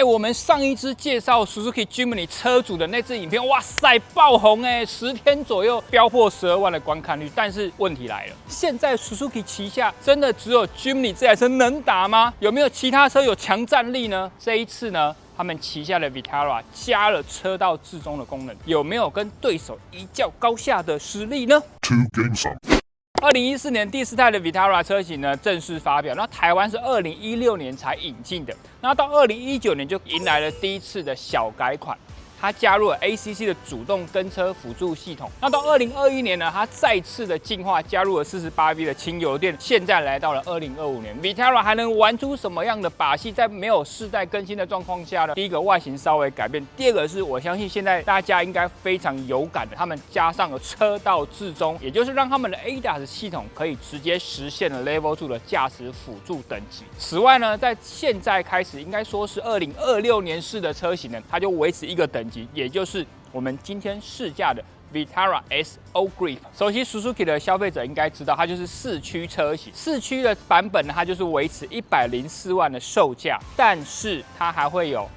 我们上一支介绍 Suzuki Jimny 车主的那支影片，哇塞，爆红10天左右飙破12万的观看率。但是问题来了，现在 Suzuki 旗下真的只有 Jimny 这台车能打吗？有没有其他车有强战力呢？这一次呢，他们旗下的 Vitara 加了车道置中的功能，有没有跟对手一较高下的实力呢？2014年第4代的 Vitara 车型呢正式发表，那台湾是2016年才引进的，然后到2019年就迎来了第一次的小改款。它加入了 ACC 的主动跟车辅助系统。那到2021年呢，它再次的进化，加入了 48V 的轻油电。现在来到了2025年 ，Vitara 还能玩出什么样的把戏？在没有世代更新的状况下呢？第一个外形稍微改变，第二个是我相信现在大家应该非常有感的，他们加上了车道置中，也就是让他们的 ADAS 系统可以直接实现了 Level 2的驾驶辅助等级。此外呢，在现在开始，应该说是2026年式的车型呢，它就维持一个等级。也就是我们今天试驾的 Vitara SO Grip。熟悉 Suzuki 的消费者应该知道，它就是4驱车型。4驱的版本呢，它就是维持104万的售价，但是它还会有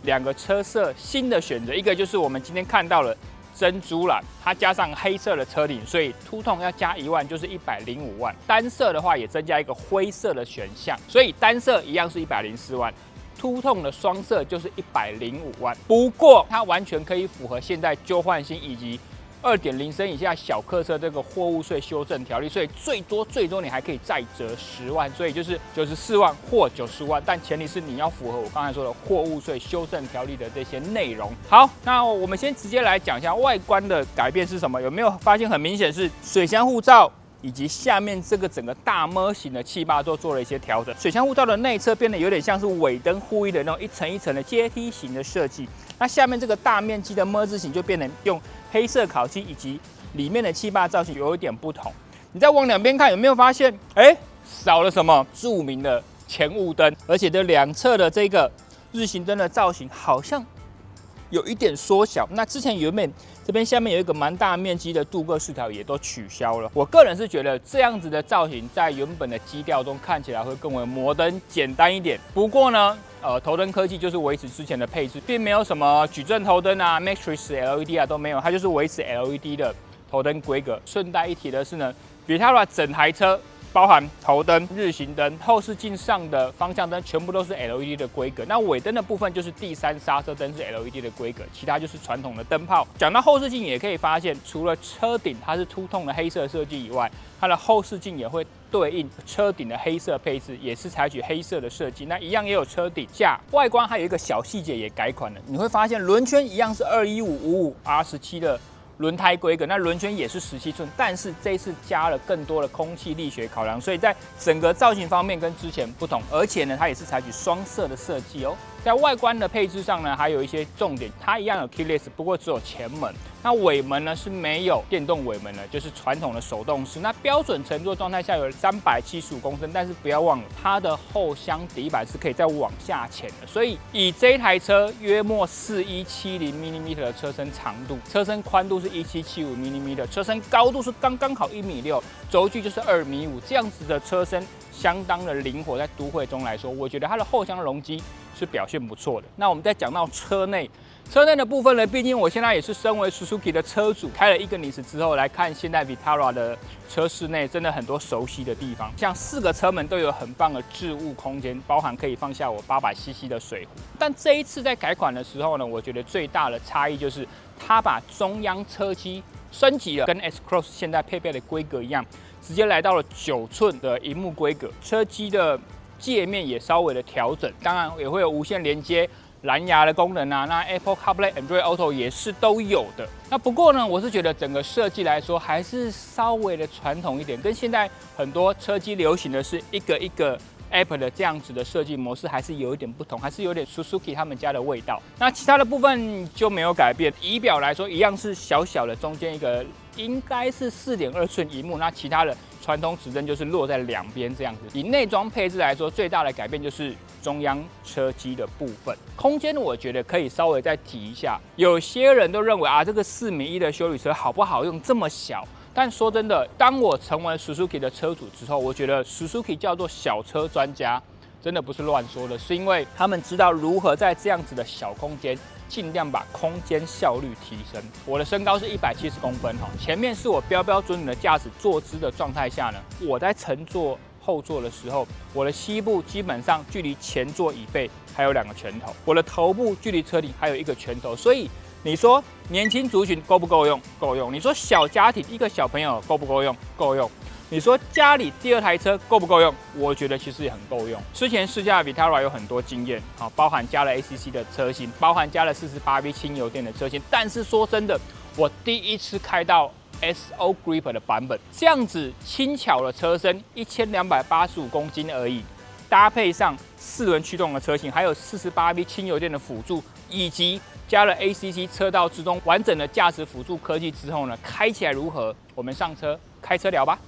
2个车色新的选择，一个就是我们今天看到了珍珠蓝，它加上黑色的车顶，所以凸痛要加1万，就是105万。单色的话也增加一个灰色的选项，所以单色一样是104万。凸痛的双色就是105万，不过它完全可以符合现在旧换新以及2.0升以下小客车这个货物税修正条例，所以最多你还可以再折10万，所以就是94万或90万，但前提是你要符合我刚才说的货物税修正条例的这些内容。好，那我们先直接来讲一下外观的改变是什么，有没有发现很明显是水箱护罩？以及下面这个整个大模型的气坝都做了一些调整，水箱护罩的内侧变得有点像是尾灯护翼的那种一层一层的阶梯型的设计。那下面这个大面积的么字形就变成用黑色烤漆，以及里面的气坝造型有一点不同。你再往两边看，有没有发现？少了什么？著名的前雾灯，而且这两侧的这个日行灯的造型好像有一点缩小。那之前原本这边下面有一个蛮大面积的镀铬饰条也都取消了。我个人是觉得这样子的造型在原本的基调中看起来会更为摩登简单一点。不过呢，头灯科技就是维持之前的配置，并没有什么矩阵头灯啊、Matrix LED 啊都没有，它就是维持 LED 的头灯规格。顺带一提的是呢，Vitara 整台车包含头灯、日行灯、后视镜上的方向灯，全部都是 LED 的规格。那尾灯的部分就是第3刹车灯是 LED 的规格，其他就是传统的灯泡。讲到后视镜，也可以发现，除了车顶它是凸痛的黑色设计以外，它的后视镜也会对应车顶的黑色配置，也是采取黑色的设计。那一样也有车顶架，外观还有一个小细节也改款了，你会发现轮圈一样是21555 R17的轮胎规格，那轮圈也是17寸，但是这一次加了更多的空气力学考量，所以在整个造型方面跟之前不同，而且呢，它也是采取双色的设计哦。在外观的配置上呢，还有一些重点，它一样有 keyless， 不过只有前门。那尾门呢是没有电动尾门的，就是传统的手动式。那标准乘坐状态下有375公升，但是不要忘了，它的后箱底板是可以再往下潜的。所以以这台车约莫4170 mm 的车身长度，车身宽度是1775 mm， 车身高度是刚刚好1.6米，轴距就是2.5米，这样子的车身相当的灵活，在都会中来说，我觉得它的后箱容积是表现不错的。那我们再讲到车内的部分呢，毕竟我现在也是身为 Suzuki 的车主，开了Ignis之后来看现在 Vitara 的车室内，真的很多熟悉的地方，像4个车门都有很棒的置物空间，包含可以放下我800cc 的水壶。但这一次在改款的时候呢，我觉得最大的差异就是它把中央车机升级了，跟 S-Cross 现在配备的规格一样，直接来到了9寸的萤幕规格，车机的界面也稍微的调整，当然也会有无线连接、蓝牙的功能啊，那 Apple CarPlay、Android Auto 也是都有的。那不过呢，我是觉得整个设计来说还是稍微的传统一点，跟现在很多车机流行的是一个 App 的这样子的设计模式还是有一点不同，还是有点 Suzuki 他们家的味道。那其他的部分就没有改变，仪表来说一样是小小的，中间一个应该是4.2寸萤幕，那其他的传统指针就是落在两边这样子。以内装配置来说，最大的改变就是中央车机的部分。空间我觉得可以稍微再提一下，有些人都认为啊，这个4.1米的休旅车好不好用，这么小。但说真的，当我成为 Suzuki 的车主之后，我觉得 Suzuki 叫做小车专家，真的不是乱说的，是因为他们知道如何在这样子的小空间，尽量把空间效率提升。我的身高是170公分哈，前面是我标标准准的驾驶坐姿的状态下呢，我在乘坐后座的时候，我的膝部基本上距离前座椅背还有2个拳头，我的头部距离车顶还有1个拳头，所以你说年轻族群够不够用？够用。你说小家庭1个小朋友够不够用？够用。你说家里第2台车够不够用？我觉得其实也很够用。之前试驾的 Vitara 有很多经验，包含加了 ACC 的车型，包含加了 48V 轻油电的车型。但是说真的，我第一次开到 SO Grip 的版本，这样子轻巧的车身，1285公斤而已，搭配上4轮驱动的车型，还有 48V 轻油电的辅助，以及加了 ACC 车道自动完整的驾驶辅助科技之后呢，开起来如何？我们上车开车聊吧。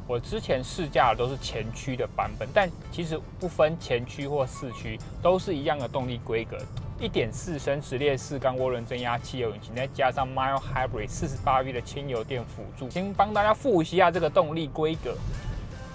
我之前试驾的都是前驱的版本，但其实不分前驱或四驱，都是一样的动力规格。1.4升直列4缸涡轮增压汽油引擎，再加上 Mild Hybrid 48V 的轻油电辅助。先帮大家复习一下这个动力规格。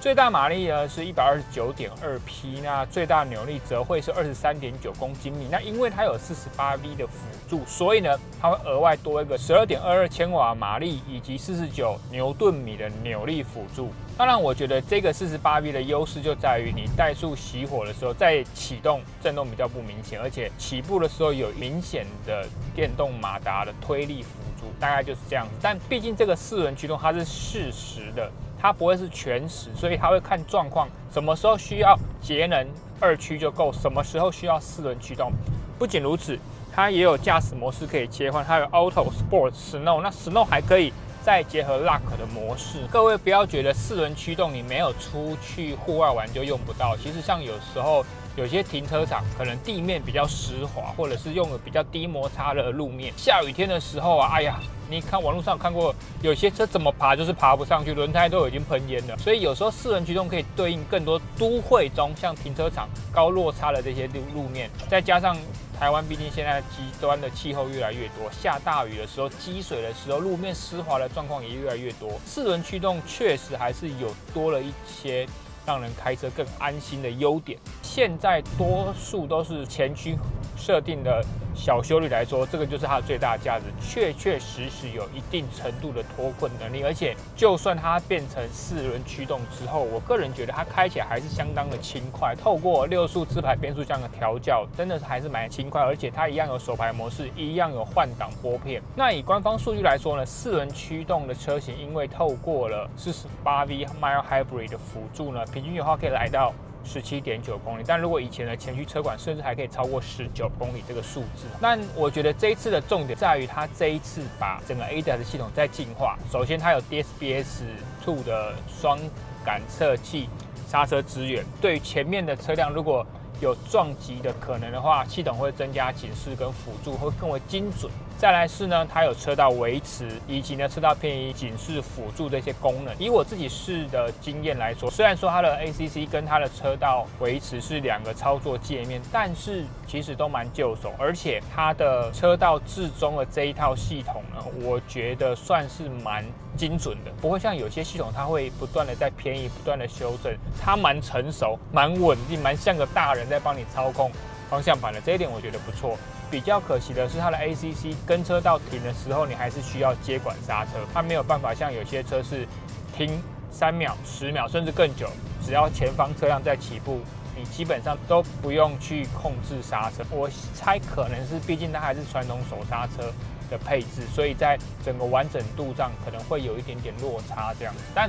最大马力呢是129.2匹，那最大扭力则会是23.9公斤米。那因为它有48V 的辅助，所以呢，它会额外多一个12.22千瓦马力以及49牛顿米的扭力辅助。当然，我觉得这个48V 的优势就在于你怠速熄火的时候，在启动震动比较不明显，而且起步的时候有明显的电动马达的推力辅助，大概就是这样子。但毕竟这个4轮驱动它是适时的。它不会是全时，所以它会看状况，什么时候需要节能2驱就够，什么时候需要4轮驱动。不仅如此，它也有驾驶模式可以切换，它有 Auto、Sport、Snow， 那 Snow 还可以再结合 Lock 的模式。各位不要觉得4轮驱动你没有出去户外玩就用不到，其实像有时候有些停车场可能地面比较湿滑，或者是用了比较低摩擦的路面，下雨天的时候啊，哎呀。你看网络上看过，有些车怎么爬就是爬不上去，轮胎都已经喷烟了。所以有时候4轮驱动可以对应更多都会中像停车场高落差的这些路面，再加上台湾毕竟现在极端的气候越来越多，下大雨的时候、积水的时候，路面湿滑的状况也越来越多。4轮驱动确实还是有多了一些让人开车更安心的优点。现在多数都是前驱设定的小休旅来说，这个就是它的最大价值，确实有一定程度的脱困能力，而且就算它变成4轮驱动之后，我个人觉得它开起来还是相当的轻快。透过6速自排变速箱的调教，真的还是蛮轻快，而且它一样有手排模式，一样有换挡拨片。那以官方数据来说呢，4轮驱动的车型因为透过了48V Mild Hybrid 的辅助呢，平均油耗可以来到17.9公里，但如果以前的前驱车款，甚至还可以超过19公里这个数字。但我觉得这一次的重点在于，它这一次把整个 ADAS 系统再进化。首先，它有 DSBS2 的双感测器刹车支援，对于前面的车辆如果有撞击的可能的话，系统会增加警示跟辅助，会更为精准。再来是呢，它有车道维持以及呢车道偏移警示辅助这些功能。以我自己试的经验来说，虽然说它的 ACC 跟它的车道维持是2个操作界面，但是其实都蛮就手，而且它的车道至中的这一套系统呢，我觉得算是蛮精准的，不会像有些系统它会不断的在偏移，不断的修正，它蛮成熟、蛮稳定、蛮像个大人在帮你操控方向盘的，这一点我觉得不错。比较可惜的是，它的 ACC 跟车道停的时候，你还是需要接管刹车，它没有办法像有些车是停3秒、10秒甚至更久，只要前方车辆在起步，你基本上都不用去控制刹车。我猜可能是，毕竟它还是传统手刹车的配置，所以在整个完整度上可能会有一点点落差这样子。但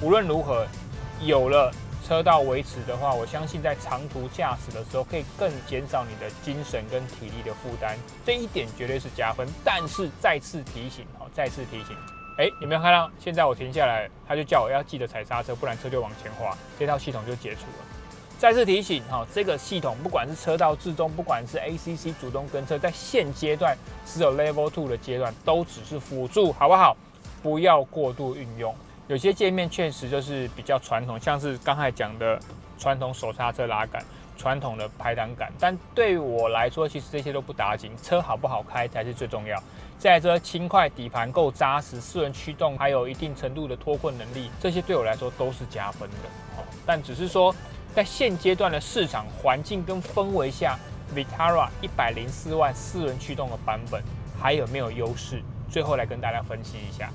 无论如何，有了车道维持的话，我相信在长途驾驶的时候可以更减少你的精神跟体力的负担，这一点绝对是加分。但是再次提醒，有没有看到？现在我停下来，他就叫我要记得踩刹车，不然车就往前滑，这套系统就解除了。再次提醒，这个系统不管是车道自动，不管是 ACC 主动跟车，在现阶段只有 Level 2的阶段，都只是辅助，好不好？不要过度运用。有些界面确实就是比较传统，像是刚才讲的传统手刹车拉杆、传统的排挡杆，但对于我来说，其实这些都不打紧，车好不好开才是最重要。这台车轻快，底盘够扎实，四轮驱动还有一定程度的脱困能力，这些对我来说都是加分的。但只是说，在现阶段的市场环境跟氛围下 ，Vitara 104万四轮驱动的版本还有没有优势？最后来跟大家分析一下。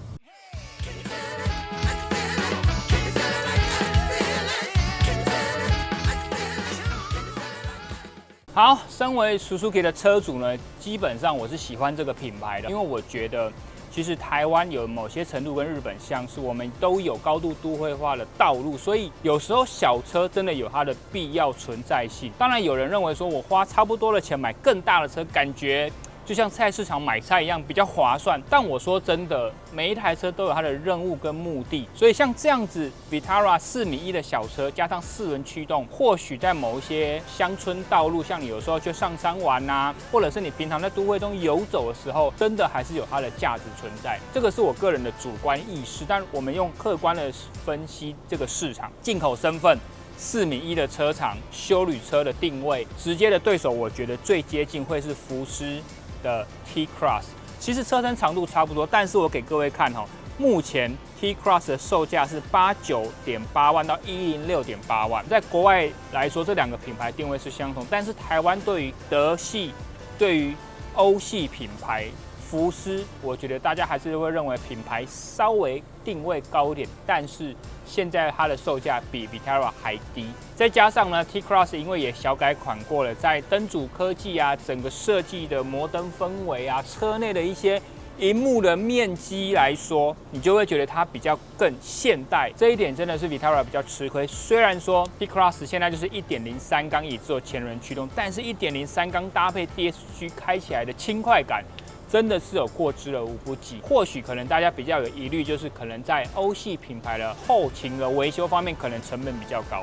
好，身为 Suzuki 的车主呢，基本上我是喜欢这个品牌的，因为我觉得其实台湾有某些程度跟日本相似，我们都有高度都会化的道路，所以有时候小车真的有它的必要存在性。当然，有人认为说我花差不多的钱买更大的车，感觉就像菜市场买菜一样比较划算，但我说真的，每一台车都有它的任务跟目的，所以像这样子 Vitara 4.1米的小车，加上四轮驱动，或许在某一些乡村道路，像你有时候去上山玩啊，或者是你平常在都会中游走的时候，真的还是有它的价值存在。这个是我个人的主观意识，但我们用客观的分析这个市场，进口身份。4.1米的车长，休旅车的定位，直接的对手，我觉得最接近会是福斯的 T-Cross， 其实车身长度差不多，但是我给各位看哈，目前 T-Cross 的售价是89.8万到106.8万，在国外来说，这两个品牌定位是相同，但是台湾对于德系、对于欧系品牌，福斯，我觉得大家还是会认为品牌稍微定位高一点，但是现在它的售价比 Vitara 还低。再加上呢 ，T-Cross 因为也小改款过了，在灯组科技啊、整个设计的摩登氛围啊、车内的一些萤幕的面积来说，你就会觉得它比较更现代。这一点真的是 Vitara 比较吃亏。虽然说 T-Cross 现在就是 1.03 缸也只有前轮驱动，但是1.03缸搭配 DSG 开起来的轻快感。真的是有过之而无不及。或许可能大家比较有疑虑，就是可能在欧系品牌的后勤的维修方面，可能成本比较高。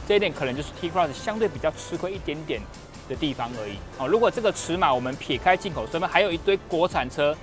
这一点可能就是 T-Cross 相对比较吃亏一点点的地方而已。好，如果这个尺码我们撇开进口身份，还有一堆国产车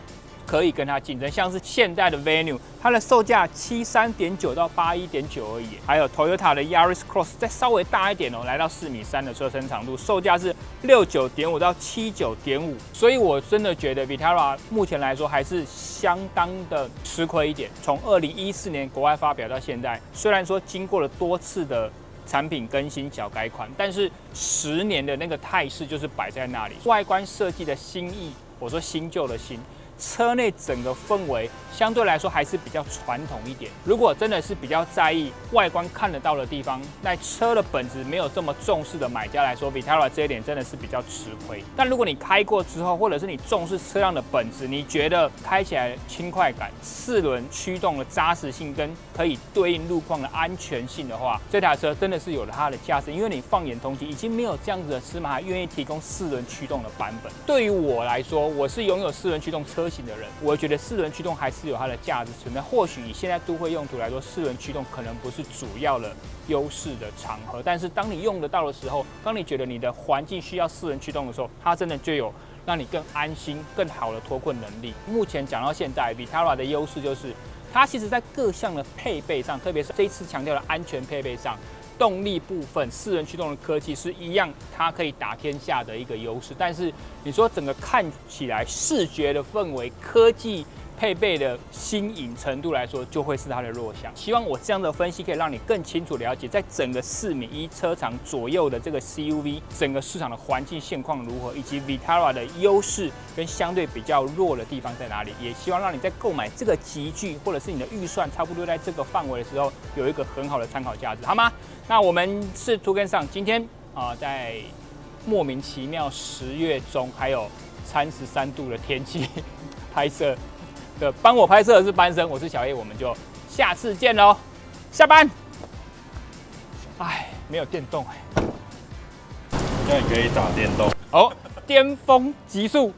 可以跟它竞争，像是现代的 Venue， 它的售价73.9到81.9而已。还有 Toyota 的 Yaris Cross 再稍微大一点哦，来到4.3米的车身长度，售价是69.5到79.5。所以我真的觉得 Vitara 目前来说还是相当的吃亏一点。从2014年国外发表到现在，虽然说经过了多次的产品更新小改款，但是10年的那个态势就是摆在那里。外观设计的新意，我说新旧的新。车内整个氛围相对来说还是比较传统一点。如果真的是比较在意外观看得到的地方，那车的本质没有这么重视的买家来说 ，Vitara 这一点真的是比较吃亏。但如果你开过之后，或者是你重视车辆的本质，你觉得开起来轻快感、四轮驱动的扎实性跟可以对应路况的安全性的话，这台车真的是有了它的价值。因为你放眼同级，已经没有这样子的尺码还愿意提供四轮驱动的版本。对于我来说，我是拥有四轮驱动车型的人，我觉得四轮驱动还是有它的价值存在。或许以现在都会用途来说，四轮驱动可能不是主要的优势的场合，但是当你用得到的时候，当你觉得你的环境需要四轮驱动的时候，它真的就有让你更安心、更好的脱困能力。目前讲到现在 ，Vitara 的优势就是它其实在各项的配备上，特别是这一次强调的安全配备上。动力部分，四轮驱动的科技是一样，它可以打天下的一个优势。但是你说整个看起来视觉的氛围、科技配备的新颖程度来说，就会是它的弱项。希望我这样的分析可以让你更清楚了解，在整个4.1米车长左右的这个 CUV， 整个市场的环境现况如何，以及 Vitara 的优势跟相对比较弱的地方在哪里。也希望让你在购买这个级距，或者是你的预算差不多在这个范围的时候，有一个很好的参考价值，好吗？那我们是图跟上，今天在莫名其妙10月中还有33度的天气拍摄的，帮我拍摄的是班生，我是小叶，我们就下次见喽，下班。哎，没有电动哎，那你可以打电动哦，巅峰极速。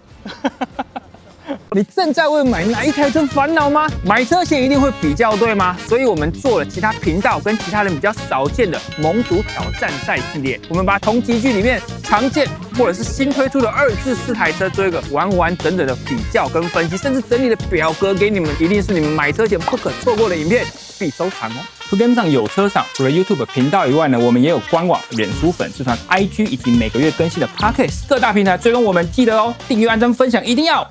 你正在为买哪一台车烦恼吗？买车前一定会比较对吗？所以我们做了其他频道跟其他人比较少见的盟主挑战赛系列，我们把同级距里面常见或者是新推出的2至4台车做一个完完整整的比较跟分析，甚至整理的表格给你们，一定是你们买车前不可错过的影片，必收藏哦。图跟上有车赏，除了 YouTube 频道以外呢，我们也有官网、脸书粉丝团、IG 以及每个月更新的 Podcast， 各大平台追踪我们，记得哦，订阅、按赞、分享一定要。